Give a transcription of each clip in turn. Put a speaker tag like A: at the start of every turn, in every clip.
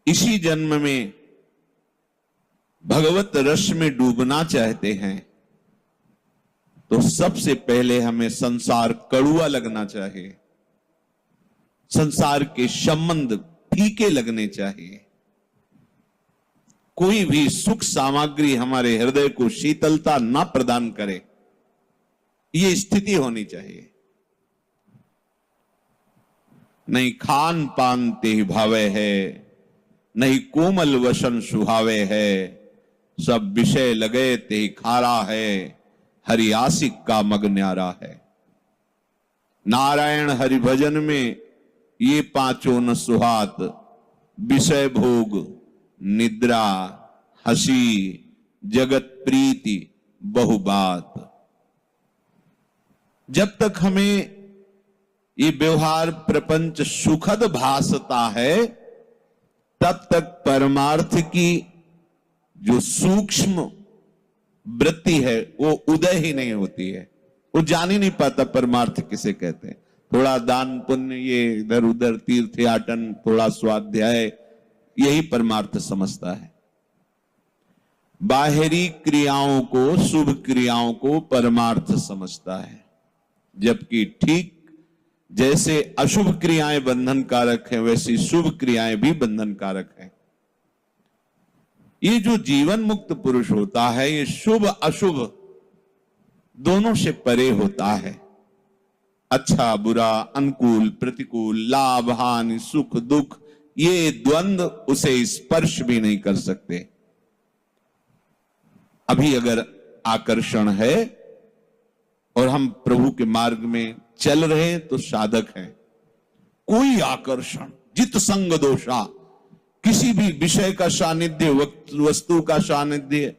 A: इसी जन्म में भगवत रस में डूबना चाहते हैं तो सबसे पहले हमें संसार कड़ुआ लगना चाहिए, संसार के संबंध फीके लगने चाहिए। कोई भी सुख सामग्री हमारे हृदय को शीतलता ना प्रदान करे, यह स्थिति होनी चाहिए। नहीं खान पान ते भावे है, नहीं कोमल वसन सुहावे है, सब विषय लगे ते खारा है, हरि आशिक का मग न्यारा है। नारायण हरि भजन में ये पांचों न सुहात, विषय भोग, निद्रा, हंसी, जगत प्रीति, बहुबात। जब तक हमें ये व्यवहार प्रपंच सुखद भासता है, तब तक परमार्थ की जो सूक्ष्म वृत्ति है वो उदय ही नहीं होती है। वो जान ही नहीं पाता परमार्थ किसे कहते हैं। थोड़ा दान पुण्य, ये इधर उधर तीर्थयाटन, थोड़ा स्वाध्याय, यही परमार्थ समझता है। बाहरी क्रियाओं को, शुभ क्रियाओं को परमार्थ समझता है, जबकि ठीक जैसे अशुभ क्रियाएं बंधन कारक हैं, वैसी शुभ क्रियाएं भी बंधन कारक हैं। ये जो जीवन मुक्त पुरुष होता है, ये शुभ अशुभ दोनों से परे होता है। अच्छा बुरा, अनुकूल प्रतिकूल, लाभ हानि, सुख दुख, ये द्वंद्व उसे स्पर्श भी नहीं कर सकते। अभी अगर आकर्षण है और हम प्रभु के मार्ग में चल रहे हैं तो साधक हैं। कोई आकर्षण, जित संग दोषा, किसी भी विषय का सानिध्य, वस्तु का सानिध्य,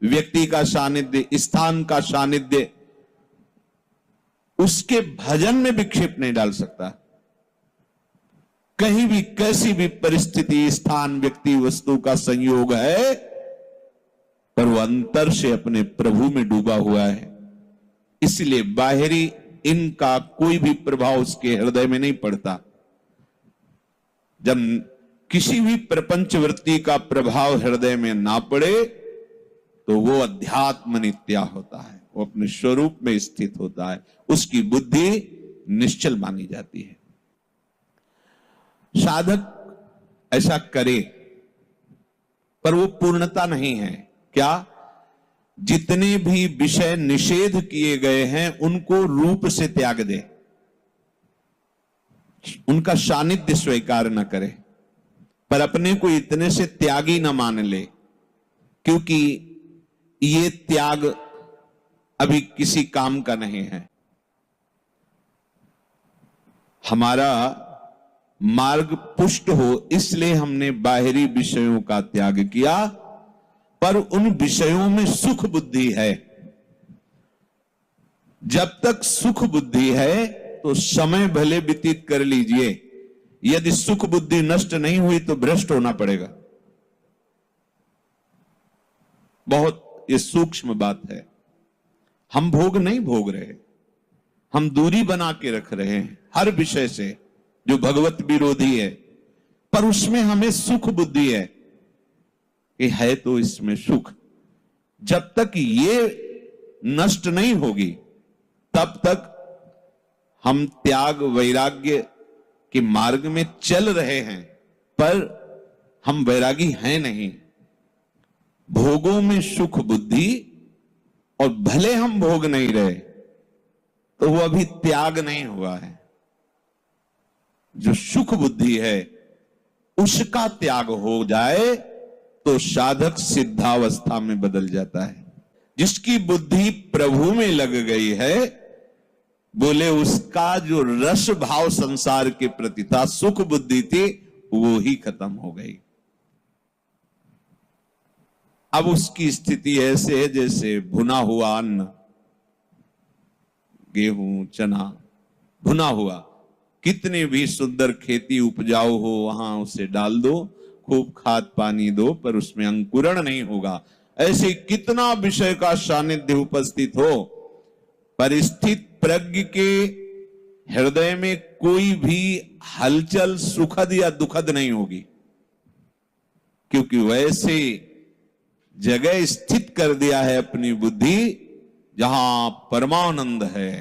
A: व्यक्ति का सानिध्य, स्थान का सानिध्य, उसके भजन में विक्षेप नहीं डाल सकता। कहीं भी कैसी भी परिस्थिति, स्थान, व्यक्ति, वस्तु का संयोग है, पर वो अंतर से अपने प्रभु में डूबा हुआ है। इसलिए बाहरी इनका कोई भी प्रभाव उसके हृदय में नहीं पड़ता। जब किसी भी प्रपंच वृत्ति का प्रभाव हृदय में ना पड़े तो वो अध्यात्म नित्या होता है, वो अपने स्वरूप में स्थित होता है, उसकी बुद्धि निश्चल मानी जाती है। साधक ऐसा करे, पर वो पूर्णता नहीं है। क्या? जितने भी विषय निषेध किए गए हैं उनको रूप से त्याग दे, उनका सानिध्य स्वीकार न करे, पर अपने को इतने से त्यागी न मान ले, क्योंकि ये त्याग अभी किसी काम का नहीं है। हमारा मार्ग पुष्ट हो इसलिए हमने बाहरी विषयों का त्याग किया, पर उन विषयों में सुख बुद्धि है। जब तक सुख बुद्धि है तो समय भले व्यतीत कर लीजिए, यदि सुख बुद्धि नष्ट नहीं हुई तो भ्रष्ट होना पड़ेगा। बहुत ये सूक्ष्म बात है। हम भोग नहीं भोग रहे, हम दूरी बना के रख रहे हैं हर विषय से जो भगवत विरोधी है, पर उसमें हमें सुख बुद्धि है कि है तो इसमें सुख। जब तक ये नष्ट नहीं होगी तब तक हम त्याग वैराग्य के मार्ग में चल रहे हैं, पर हम वैरागी हैं नहीं। भोगों में सुख बुद्धि, और भले हम भोग नहीं रहे तो वो अभी त्याग नहीं हुआ है। जो सुख बुद्धि है उसका त्याग हो जाए तो साधक सिद्धावस्था में बदल जाता है। जिसकी बुद्धि प्रभु में लग गई है, बोले उसका जो रस भाव संसार के प्रति था, सुख बुद्धि थी, वो ही खत्म हो गई। अब उसकी स्थिति ऐसे है जैसे भुना हुआ अन्न, गेहूं चना भुना हुआ, कितनी भी सुंदर खेती उपजाऊ हो वहां उसे डाल दो, खूब खाद पानी दो, पर उसमें अंकुरण नहीं होगा। ऐसे कितना विषय का सानिध्य उपस्थित हो, पर स्थित प्रज्ञ के हृदय में कोई भी हलचल सुखद या दुखद नहीं होगी। क्योंकि वैसे जगह स्थित कर दिया है अपनी बुद्धि जहां परमानंद है,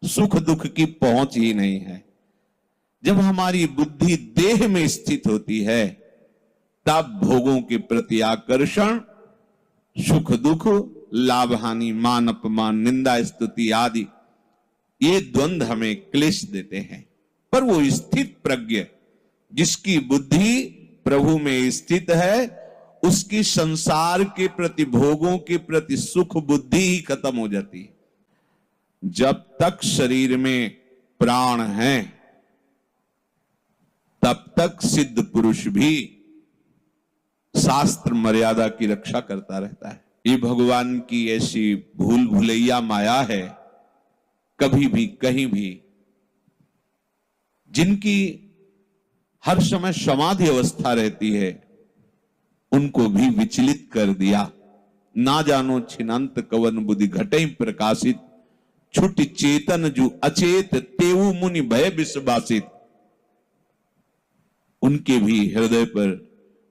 A: सुख दुख की पहुंच ही नहीं है। जब हमारी बुद्धि देह में स्थित होती है तब भोगों के प्रति आकर्षण, सुख दुख, लाभ हानि, मान अपमान, निंदा स्तुति आदि ये द्वंद हमें क्लेश देते हैं। पर वो स्थित प्रज्ञ जिसकी बुद्धि प्रभु में स्थित है, उसकी संसार के प्रति, भोगों के प्रति सुख बुद्धि ही खत्म हो जाती है। जब तक शरीर में प्राण है तब तक सिद्ध पुरुष भी शास्त्र मर्यादा की रक्षा करता रहता है। ये भगवान की ऐसी भूल भुलैया माया है, कभी भी कहीं भी जिनकी हर समय समाधि अवस्था रहती है उनको भी विचलित कर दिया। ना जानो छिनंत कवन बुद्धि घटे प्रकाशित, छुट चेतन जो अचेत तेऊ मुनि भय विश्वासित। उनके भी हृदय पर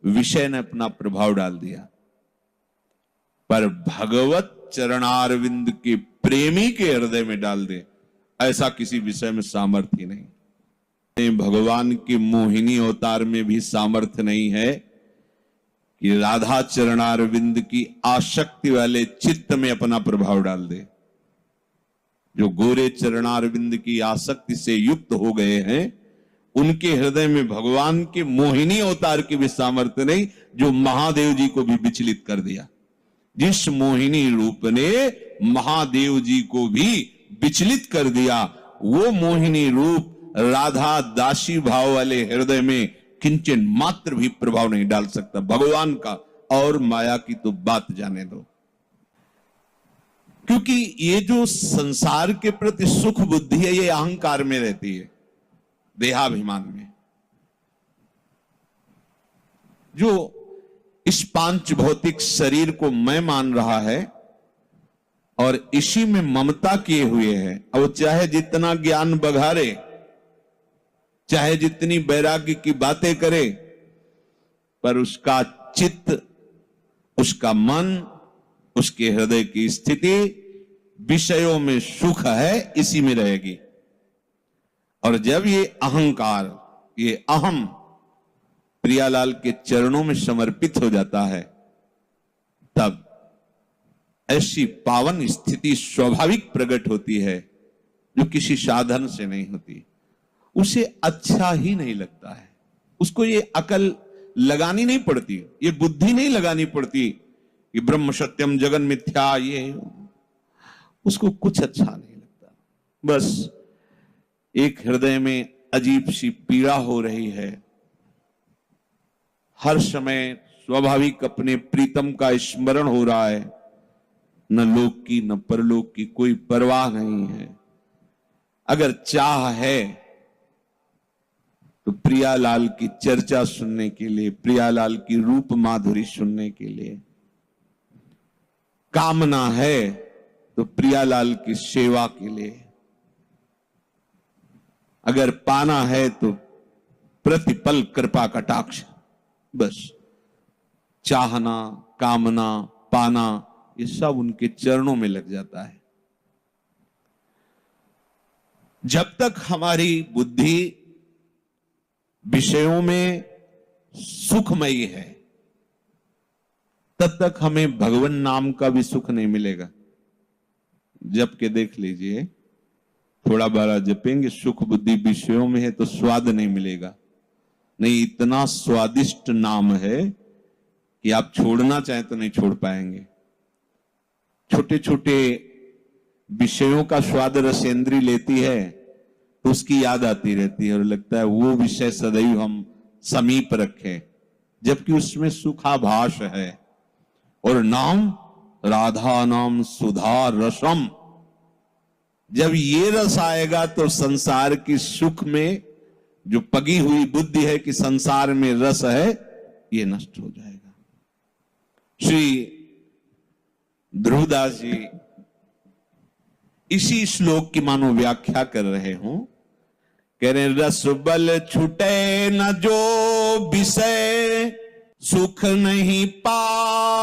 A: विषय ने अपना प्रभाव डाल दिया। पर भगवत चरणारविंद के प्रेमी के हृदय में डाल दे, ऐसा किसी विषय में सामर्थ्य ही नहीं। भगवान के मोहिनी अवतार में भी सामर्थ्य नहीं है कि राधा चरणारविंद की आसक्ति वाले चित्त में अपना प्रभाव डाल दे। जो गोरे चरणारविंद की आसक्ति से युक्त हो गए हैं उनके हृदय में भगवान के मोहिनी अवतार की भी सामर्थ्य नहीं, जो महादेव जी को भी विचलित कर दिया। जिस मोहिनी रूप ने महादेव जी को भी विचलित कर दिया, वो मोहिनी रूप राधा दासी भाव वाले हृदय में किंचन मात्र भी प्रभाव नहीं डाल सकता। भगवान का और माया की तो बात जाने दो। क्योंकि ये जो संसार के प्रति सुख बुद्धि है ये अहंकार में रहती है, देहाभिमान में। जो इस पांच भौतिक शरीर को मैं मान रहा है और इसी में ममता किए हुए है, अब चाहे जितना ज्ञान बघारे, चाहे जितनी वैराग्य की बातें करे, पर उसका चित्त, उसका मन, उसके हृदय की स्थिति विषयों में सुख है, इसी में रहेगी। और जब ये अहंकार, ये अहम प्रियालाल के चरणों में समर्पित हो जाता है, तब ऐसी पावन स्थिति स्वाभाविक प्रकट होती है जो किसी साधन से नहीं होती। उसे अच्छा ही नहीं लगता है, उसको ये अकल लगानी नहीं पड़ती, ये बुद्धि नहीं लगानी पड़ती कि ब्रह्म सत्यम जगन मिथ्या, ये उसको कुछ अच्छा नहीं लगता। बस एक हृदय में अजीब सी पीड़ा हो रही है, हर समय स्वाभाविक अपने प्रीतम का स्मरण हो रहा है, न लोक की न परलोक की कोई परवाह नहीं है। अगर चाह है तो प्रियालाल की चर्चा सुनने के लिए, प्रियालाल की रूप माधुरी सुनने के लिए, कामना है तो प्रियालाल की सेवा के लिए, अगर पाना है तो प्रतिपल कृपा कटाक्ष। बस चाहना, कामना, पाना, ये सब उनके चरणों में लग जाता है। जब तक हमारी बुद्धि विषयों में सुखमयी है तब तक हमें भगवान नाम का भी सुख नहीं मिलेगा। जप के देख लीजिए, थोड़ा बारा जपेंगे, सुख बुद्धि विषयों में है तो स्वाद नहीं मिलेगा। नहीं, इतना स्वादिष्ट नाम है कि आप छोड़ना चाहें तो नहीं छोड़ पाएंगे। छोटे छोटे विषयों का स्वाद रसेंद्री लेती है तो उसकी याद आती रहती है और लगता है वो विषय सदैव हम समीप रखें, जबकि उसमें सुखाभास है। और नाम राधा नाम सुधा रसम, जब ये रस आएगा तो संसार की सुख में जो पगी हुई बुद्धि है कि संसार में रस है, ये नष्ट हो जाएगा। श्री ध्रुवदास जी इसी श्लोक की मानो व्याख्या कर रहे हों, कह रहे रस बल छूटे न जो विषय, सुख नहीं पाया